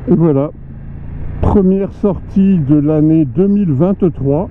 Et voilà, première sortie de l'année 2023.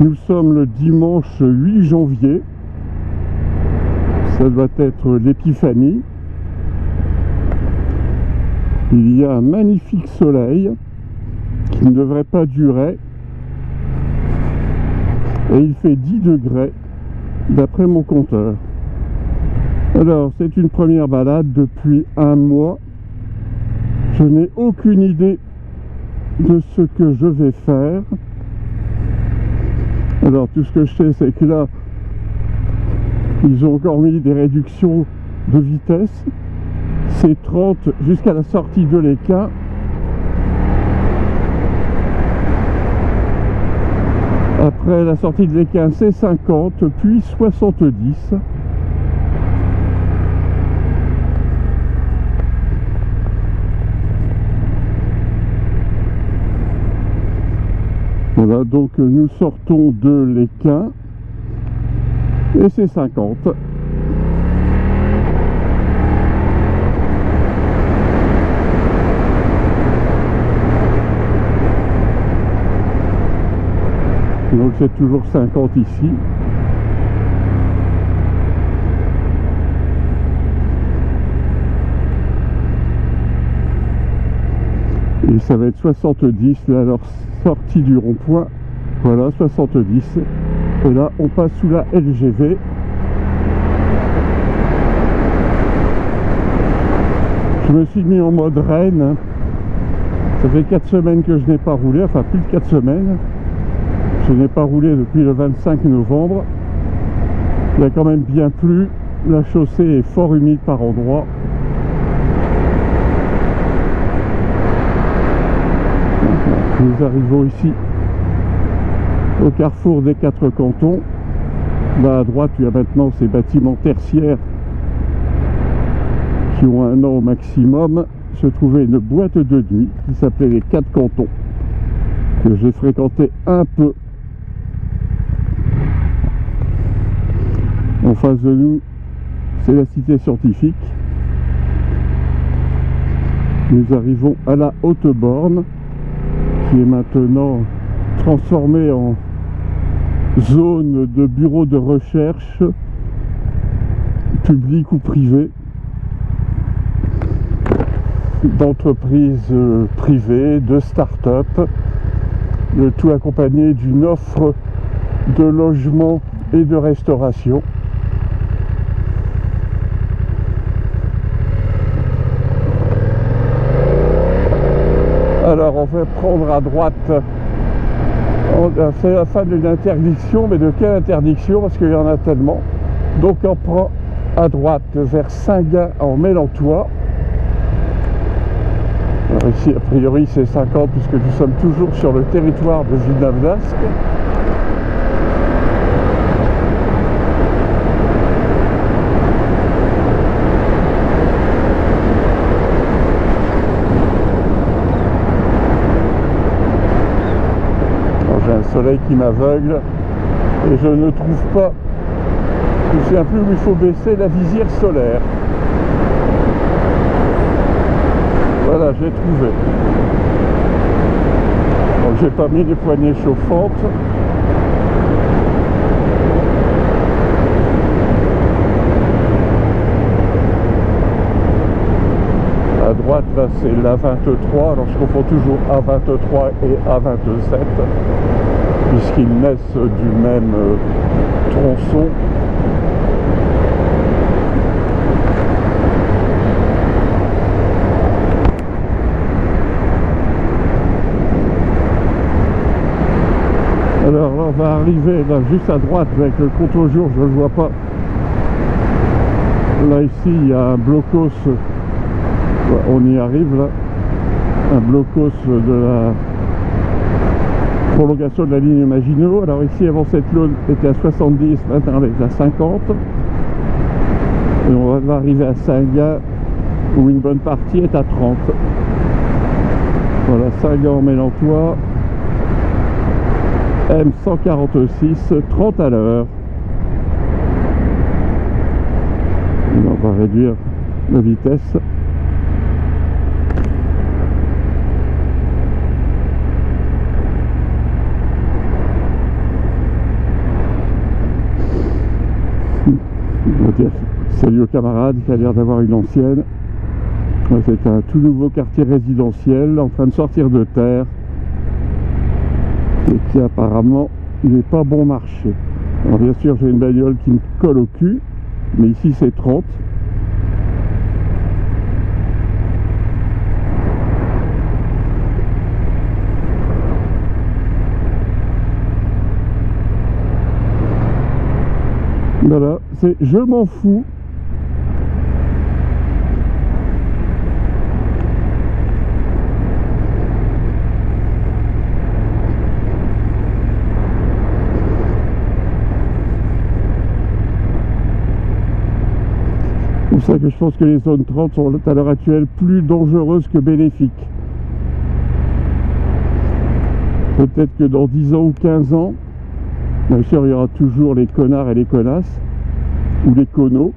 Nous sommes le dimanche 8 janvier. Ça doit être l'épiphanie. Il y a un magnifique soleil qui ne devrait pas durer. Et il fait 10 degrés d'après mon compteur. Alors, c'est une première balade depuis un mois. Je n'ai aucune idée de ce que je vais faire. Alors, tout ce que je sais, c'est que là, ils ont encore mis des réductions de vitesse. C'est 30 jusqu'à la sortie de l'Équin. Après la sortie de l'Équin, c'est 50, puis 70. Voilà, donc nous sortons de l'Équin et c'est 50. Donc c'est toujours 50 ici. Et ça va être 70 là, à leur sortie du rond-point. Voilà, 70. Et là, on passe sous la LGV. Je me suis mis en mode Rennes. Ça fait 4 semaines que je n'ai pas roulé, enfin plus de 4 semaines. Je n'ai pas roulé depuis le 25 novembre. Il a quand même bien plu. La chaussée est fort humide par endroits. Nous arrivons ici au carrefour des 4 cantons. Là à droite, il y a maintenant ces bâtiments tertiaires qui ont 1 an au maximum. Se trouvait une boîte de nuit qui s'appelait les 4 cantons, que j'ai fréquenté un peu. En face de nous, c'est la cité scientifique. Nous arrivons à la Haute-Borne, qui est maintenant transformée en zone de bureau de recherche, public ou privé, d'entreprises privées, de start-up, le tout accompagné d'une offre de logement et de restauration. Alors on va prendre à droite. On a fait la fin d'une interdiction, mais de quelle interdiction? Parce qu'il y en a tellement. Donc on prend à droite vers Saint-Gin en Mélantois. Alors ici a priori c'est 50 puisque nous sommes toujours sur le territoire de Villeneuve-d'Ascq. Soleil qui m'aveugle et je ne trouve pas, je ne me souviens plus où il faut baisser la visière solaire. Voilà, j'ai trouvé. Donc j'ai pas mis les poignées chauffantes. À droite là c'est l'A23, alors je confonds toujours A23 et A27 puisqu'ils naissent du même tronçon. Alors là on va arriver là juste à droite avec le contre-jour, je ne le vois pas. Là ici il y a un blocos, on y arrive là, un blocos de la prolongation de la ligne Maginot. Alors ici avant cette zone était à 70, maintenant elle est à 50. Et on va arriver à Saint-Gin où une bonne partie est à 30. Voilà, Saint-Gin en Mélantois. M146, 30 à l'heure. On va réduire la vitesse. On va dire salut aux camarades qui a l'air d'avoir une ancienne. C'est un tout nouveau quartier résidentiel en train de sortir de terre et qui apparemment n'est pas bon marché. Alors bien sûr j'ai une bagnole qui me colle au cul, mais ici c'est 30. Voilà, c'est je m'en fous. C'est pour ça que je pense que les zones 30 sont à l'heure actuelle plus dangereuses que bénéfiques. Peut-être que dans 10 ans ou 15 ans, bien sûr il y aura toujours les connards et les connasses, ou les connos.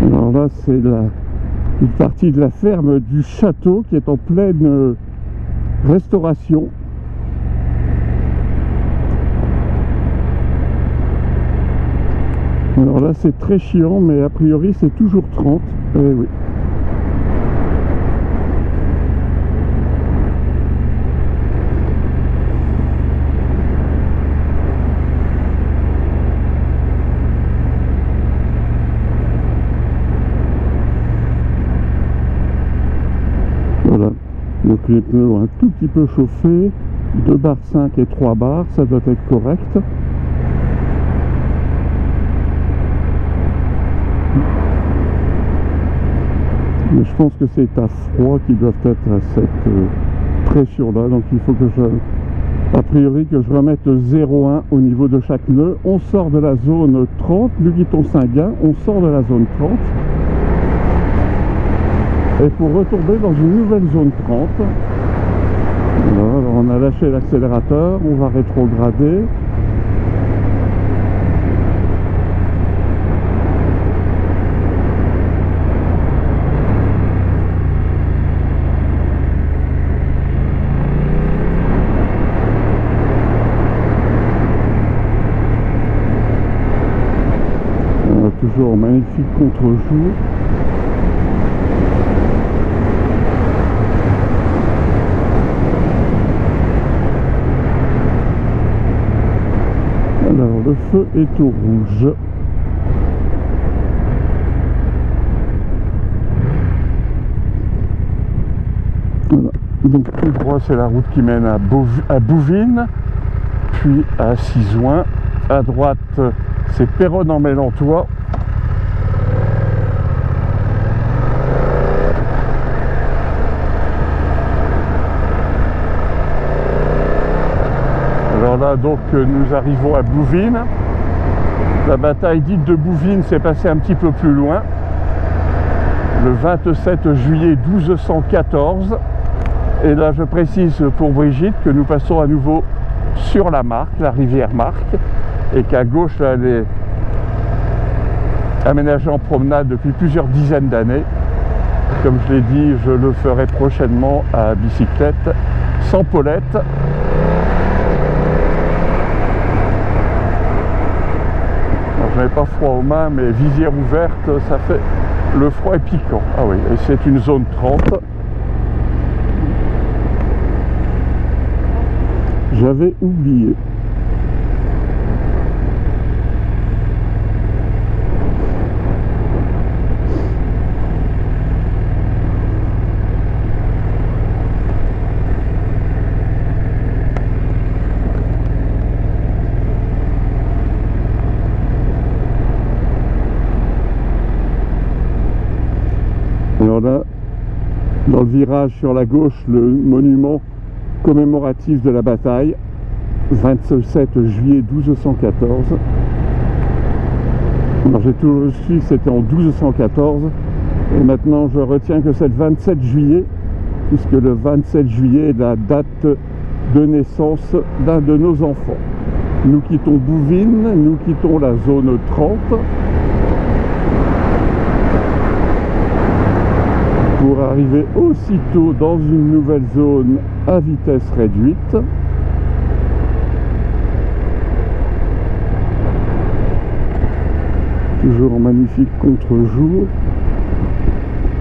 Alors là c'est une partie de la ferme du château qui est en pleine restauration. Alors là c'est très chiant, mais a priori c'est toujours 30. Eh oui. Voilà, donc les pneus ont un tout petit peu chauffé, 2 barres 5 et 3 barres, ça doit être correct. Mais je pense que c'est à froid qu'ils doivent être à cette pression-là, donc il faut que a priori que je remette 0,1 au niveau de chaque pneu. On sort de la zone 30, nous quittons Saint-Gain, on sort de la zone 30. Et pour retomber dans une nouvelle zone 30, voilà, alors on a lâché l'accélérateur, on va rétrograder. On a toujours un magnifique contre-jour. Alors le feu est au rouge. Voilà. Donc tout droit c'est la route qui mène à Bouvines, puis à Sizouin. À droite c'est Péronne en Mélantois. Alors là donc nous arrivons à Bouvines. La bataille dite de Bouvines s'est passée un petit peu plus loin, le 27 juillet 1214. Et là je précise pour Brigitte que nous passons à nouveau sur la Marque, la rivière Marque, et qu'à gauche là, elle est aménagée en promenade depuis plusieurs dizaines d'années. Comme je l'ai dit, je le ferai prochainement à bicyclette, sans Paulette. Je n'avais pas froid aux mains, mais visière ouverte, ça fait... Le froid est piquant. Ah oui, et c'est une zone 30. J'avais oublié. Alors là, dans le virage sur la gauche, le monument commémoratif de la bataille, 27 juillet 1214. Alors j'ai toujours su que c'était en 1214, et maintenant je retiens que c'est le 27 juillet, puisque le 27 juillet est la date de naissance d'un de nos enfants. Nous quittons Bouvines, nous quittons la zone 30. arriver aussitôt dans une nouvelle zone à vitesse réduite. Toujours en magnifique contre-jour.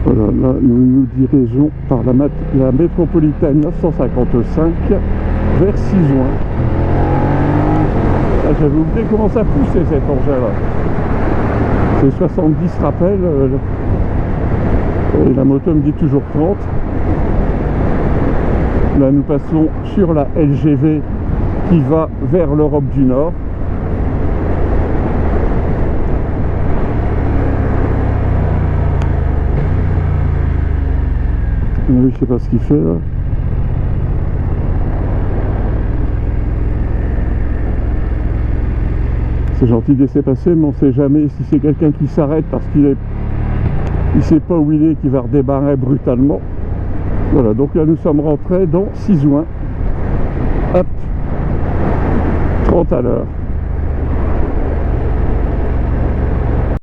Voilà, là nous nous dirigeons par la métropolitaine 955 vers Cisoing. Ah, j'avais oublié comment ça poussait cet engin-là. C'est 70 rappels. Et la moto me dit toujours 30. Là nous passons sur la LGV qui va vers l'Europe du Nord. Oui, je sais pas ce qu'il fait là. C'est gentil de laisser passer, mais on ne sait jamais si c'est quelqu'un qui s'arrête parce qu'il sait pas où il est, qui va redémarrer brutalement. Voilà, donc là nous sommes rentrés dans Cisoing. Hop, 30 à l'heure.